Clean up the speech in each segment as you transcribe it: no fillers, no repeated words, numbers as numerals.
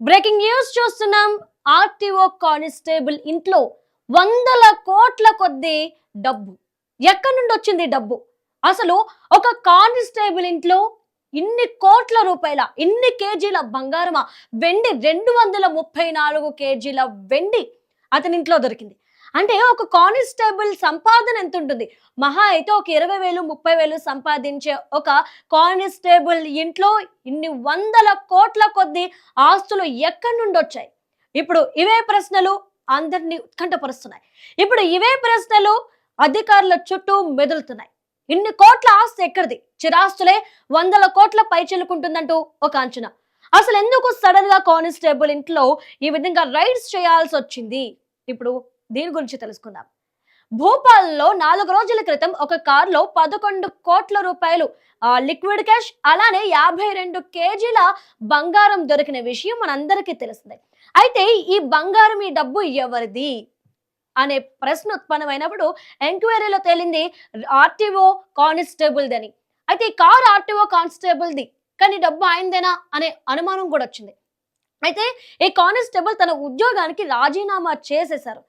Breaking news చూస్తున్నాం. RTO constable ఇంట్లో వందల కోట్ల కొద్దీ డబ్బు. ఎక్కడి నుండి వచ్చింది డబ్బు? అసలు ఒక కానిస్టేబుల్ ఇంట్లో ఇన్ని కోట్ల రూపాయల, ఇన్ని కేజీల బంగారమా? వెండి 234 కేజీల వెండి అతని ఇంట్లో దొరికింది. అంటే ఒక కానిస్టేబుల్ సంపాదన ఎంత ఉంటుంది? మహా అయితే ఒక 20,000 30,000 సంపాదించే ఒక కానిస్టేబుల్ ఇంట్లో ఇన్ని వందల కోట్ల కొద్దీ ఆస్తులు ఎక్కడి నుండి వచ్చాయి? ఇప్పుడు ఇవే ప్రశ్నలు అందరినీ ఉత్కంఠపరుస్తున్నాయి. ఇప్పుడు ఇవే ప్రశ్నలు అధికారుల చుట్టూ మెదులుతున్నాయి. ఇన్ని కోట్ల ఆస్తి ఎక్కడిది? చిరాస్తులే వందల కోట్ల పైచిలుకుంటుందంటూ ఒక అంచనా. అసలు ఎందుకు సడన్ గా కానిస్టేబుల్ ఇంట్లో ఈ విధంగా రైడ్స్ చేయాల్సి వచ్చింది? ఇప్పుడు దీని గురించి తెలుసుకుందాం. భోపాల్లో 4 రోజుల క్రితం ఒక కారులో 11 కోట్ల రూపాయలు లిక్విడ్ క్యాష్, అలానే 52 కేజీల బంగారం దొరికిన విషయం మనందరికీ తెలిసిందే. అయితే ఈ బంగారం, ఈ డబ్బు ఎవరిది అనే ప్రశ్న ఉత్పన్నమైనప్పుడు ఎంక్వైరీలో తేలింది ఆర్టీఓ కానిస్టేబుల్దని. అయితే ఈ కారు ఆర్టీఓ కానిస్టేబుల్ది, కానీ డబ్బు ఆయనదేనా అనే అనుమానం కూడా వచ్చింది. అయితే ఈ కానిస్టేబుల్ తన ఉద్యోగానికి రాజీనామా చేసేశారు.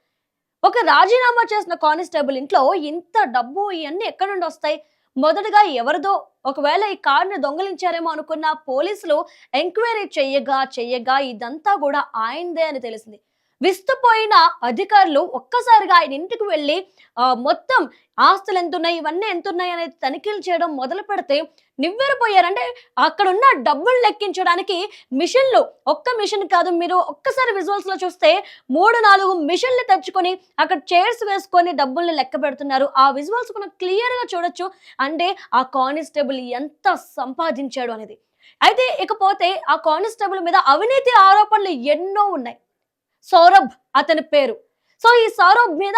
ఒక రాజీనామా చేసిన కానిస్టేబుల్ ఇంట్లో ఇంత డబ్బు ఇవన్నీ ఎక్కడి నుండి వస్తాయి? మొదటగా ఎవరిదో, ఒకవేళ ఈ కార్ని దొంగలించారేమో అనుకున్న పోలీసులు ఎంక్వైరీ చెయ్యగా ఇదంతా కూడా ఆయనదే అని తెలిసింది. విస్తుపోయిన అధికారులు ఒక్కసారిగా ఆయన ఇంటికి వెళ్ళి మొత్తం ఆస్తులు ఎంతున్నాయి, ఇవన్నీ ఎంతున్నాయి అనేది తనిఖీలు చేయడం మొదలు పెడితే నివ్వెరపోయారు. అంటే అక్కడ ఉన్న డబ్బులు లెక్కించడానికి మిషన్లు, ఒక్క మిషన్ కాదు, మీరు ఒక్కసారి విజువల్స్ లో చూస్తే 3-4 మిషన్లు తెచ్చుకొని అక్కడ చైర్స్ వేసుకొని డబ్బుల్ని లెక్క పెడుతున్నారు. ఆ విజువల్స్ మనం క్లియర్ గా చూడొచ్చు. అంటే ఆ కానిస్టేబుల్ ఎంత సంపాదించాడు అనేది. అయితే ఇకపోతే ఆ కానిస్టేబుల్ మీద అవినీతి ఆరోపణలు ఎన్నో ఉన్నాయి. సౌరభ్ అతని పేరు. సో ఈ సౌరభ్ మీద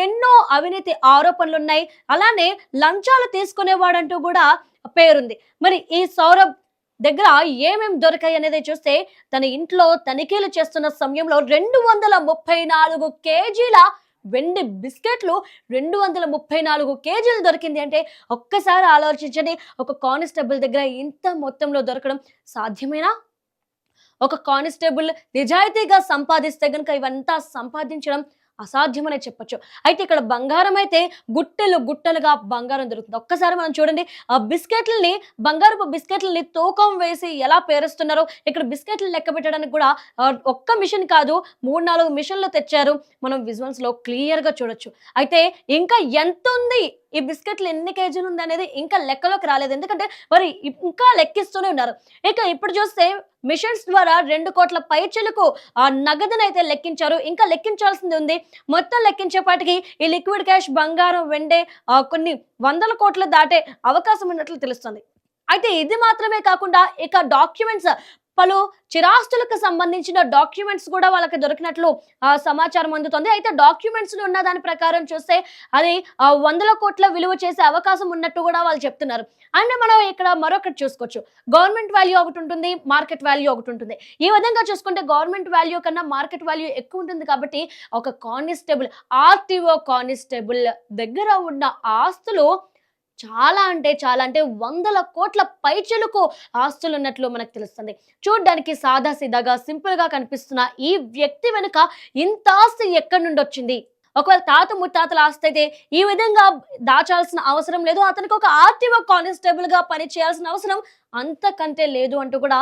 ఎన్నో అవినీతి ఆరోపణలు ఉన్నాయి. అలానే లంచాలు తీసుకునేవాడంటూ కూడా పేరుంది. మరి ఈ సౌరభ్ దగ్గర ఏమేం దొరికాయి అనేది చూస్తే, తన ఇంట్లో తనిఖీలు చేస్తున్న సమయంలో 234 కేజీల వెండి బిస్కెట్లు, 234 కేజీలు దొరికింది. అంటే ఒక్కసారి ఆలోచించండి, ఒక కానిస్టేబుల్ దగ్గర ఇంత మొత్తంలో దొరకడం సాధ్యమేనా? ఒక కానిస్టేబుల్ నిజాయితీగా సంపాదిస్తే గనుక ఇవంతా సంపాదించడం అసాధ్యమనే చెప్పొచ్చు. అయితే ఇక్కడ బంగారం అయితే గుట్టలుగా బంగారం దొరుకుతుంది. ఒక్కసారి మనం చూడండి, ఆ బిస్కెట్లని, బంగారపు బిస్కెట్లని తూకం వేసి ఎలా పేరుస్తున్నారో, ఇక్కడ బిస్కెట్లు లెక్క పెట్టడానికి కూడా ఒక్క మిషన్ కాదు, 3-4 మిషన్లు తెచ్చారు. మనం విజువల్స్ లో క్లియర్ గా చూడొచ్చు. అయితే ఇంకా ఎంత ఉంది, ఈ బిస్కెట్లు ఎన్ని కేజీలు ఉంది అనేది ఇంకా లెక్కలోకి రాలేదు. ఎందుకంటే మరి ఇంకా లెక్కిస్తూనే ఉన్నారు. ఇక ఇప్పుడు చూస్తే మిషన్స్ ద్వారా 2 కోట్ల పైచిలకు ఆ నగదునైతే లెక్కించారు. ఇంకా లెక్కించాల్సింది ఉంది. మొత్తం లెక్కించేపాటికి ఈ లిక్విడ్ క్యాష్, బంగారం, వెండే కొన్ని వందల కోట్లు దాటే అవకాశం ఉన్నట్లు తెలుస్తుంది. అయితే ఇది మాత్రమే కాకుండా ఇక డాక్యుమెంట్స్, పలు చిరాస్తులకు సంబంధించిన డాక్యుమెంట్స్ కూడా వాళ్ళకి దొరికినట్లు సమాచారం అందుతుంది. అయితే డాక్యుమెంట్స్ ఉన్న దాని ప్రకారం చూస్తే అది వందల కోట్ల విలువ చేసే అవకాశం ఉన్నట్టు కూడా వాళ్ళు చెప్తున్నారు. అండ్ మనం ఇక్కడ మరొకటి చూసుకోవచ్చు. గవర్నమెంట్ వాల్యూ ఒకటి ఉంటుంది, మార్కెట్ వాల్యూ ఒకటి ఉంటుంది. ఈ విధంగా చూసుకుంటే గవర్నమెంట్ వాల్యూ కన్నా మార్కెట్ వాల్యూ ఎక్కువ ఉంటుంది. కాబట్టి ఒక కానిస్టేబుల్, ఆర్టీఓ కానిస్టేబుల్ దగ్గర ఉన్న ఆస్తులు చాలా అంటే వందల కోట్ల పైచిలుకు ఆస్తులు ఉన్నట్లు మనకు తెలుస్తుంది. చూడ్డానికి సాదా సీదాగా సింపుల్ గా కనిపిస్తున్న ఈ వ్యక్తి వెనుక ఇంత ఆస్తి ఎక్కడి నుండి వచ్చింది? ఒకవేళ తాత ముత్తాతల ఆస్తి అయితే ఈ విధంగా దాచాల్సిన అవసరం లేదు. అతనికి ఒక ఆర్టీఓ కానిస్టేబుల్ గా పని చేయాల్సిన అవసరం అంతకంటే లేదు అంటూ కూడా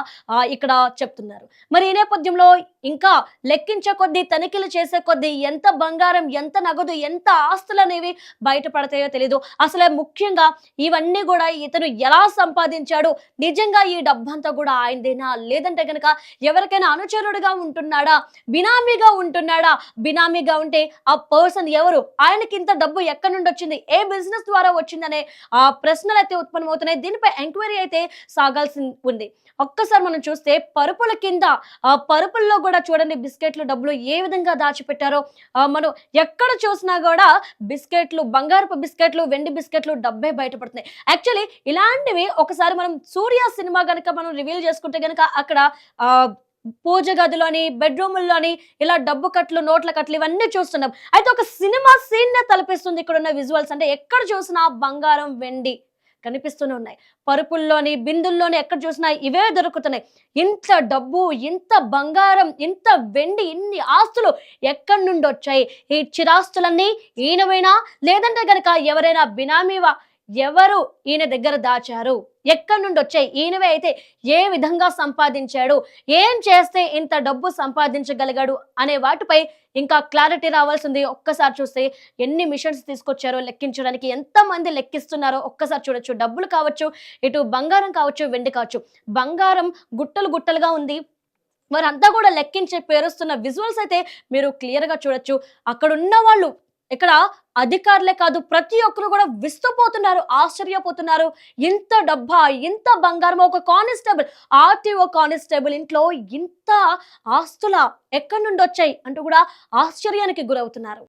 ఇక్కడ చెప్తున్నారు. మరి ఈ నేపథ్యంలో ఇంకా లెక్కించే కొద్దీ, తనిఖీలు చేసే కొద్దీ ఎంత బంగారం, ఎంత నగదు, ఎంత ఆస్తులు అనేవి బయటపడతాయో తెలీదు. అసలే ముఖ్యంగా ఇవన్నీ కూడా ఇతను ఎలా సంపాదించాడు? నిజంగా ఈ డబ్బంతా కూడా ఆయనదేనా? లేదంటే కనుక ఎవరికైనా అనుచరుడుగా ఉంటున్నాడా? బినామీగా ఉంటున్నాడా? బినామీగా ఉంటే ఆ పర్సన్ ఎవరు? ఆయనకి ఇంత డబ్బు ఎక్కడి నుండి వచ్చింది? ఏ బిజినెస్ ద్వారా వచ్చిందనే ప్రశ్నలు అయితే ఉత్పన్నమవుతున్నాయి. దీనిపై ఎంక్వైరీ అయితే సాగాల్సి ఉంది. ఒక్కసారి మనం చూస్తే పరుపుల కింద, పరుపుల్లో కూడా చూడండి బిస్కెట్లు, డబ్బులు ఏ విధంగా దాచిపెట్టారో. మనం ఎక్కడ చూసినా కూడా బిస్కెట్లు, బంగారపు బిస్కెట్లు, వెండి బిస్కెట్లు, డబ్బే బయటపడుతున్నాయి. యాక్చువల్లీ ఇలాంటివి ఒకసారి మనం సూర్య సినిమా గనుక మనం రివీల్ చేసుకుంటే గనుక అక్కడ పూజ గదిలోని, బెడ్రూముల్లోని ఇలా డబ్బు కట్లు, నోట్ల కట్లు ఇవన్నీ చూస్తున్నాం. అయితే ఒక సినిమా సీన్ నే తలపిస్తుంది ఇక్కడున్న విజువల్స్. అంటే ఎక్కడ చూసినా బంగారం, వెండి, కనిపిస్తూనే ఉన్నాయి. పరుపుల్లోని, బిందుల్లోని ఎక్కడ చూసినా ఇవే దొరుకుతున్నాయి. ఇంత డబ్బు, ఇంత బంగారం, ఇంత వెండి, ఇన్ని ఆస్తులు ఎక్కడి నుండొచ్చాయి? ఈ చిరాస్తులన్నీ ఈయనవేనా? లేదంటే గనక ఎవరైనా బినామీవా? ఎవరు ఈయన దగ్గర దాచారు? ఎక్కడి నుండొచ్చాయి? ఈయనవే అయితే ఏ విధంగా సంపాదించాడు? ఏం చేస్తే ఇంత డబ్బు సంపాదించగలిగాడు? అనే వాటిపై ఇంకా క్లారిటీ రావాల్సింది. ఒక్కసారి చూస్తే ఎన్ని మిషన్స్ తీసుకొచ్చారో లెక్కించడానికి, ఎంతమంది లెక్కిస్తున్నారో ఒక్కసారి చూడొచ్చు. డబ్బులు కావచ్చు, ఇటు బంగారం కావచ్చు, వెండి కావచ్చు. బంగారం గుట్టలు గుట్టలుగా ఉంది. వారంతా కూడా లెక్కించి పేరుస్తున్న విజువల్స్ అయితే మీరు క్లియర్‌గా చూడొచ్చు. అక్కడున్న వాళ్ళు, ఇక్కడ అధికారులే కాదు, ప్రతి ఒక్కరు కూడా విస్తుపోతున్నారు, ఆశ్చర్యపోతున్నారు. ఇంత డబ్బా? ఇంత బంగారమా? ఒక కానిస్టేబుల్, ఆర్‌టీఓ కానిస్టేబుల్ ఇంట్లో ఇంత ఆస్తులా? ఎక్కడి నుండొచ్చాయి? అంటూ కూడా ఆశ్చర్యానికి గురవుతున్నారు.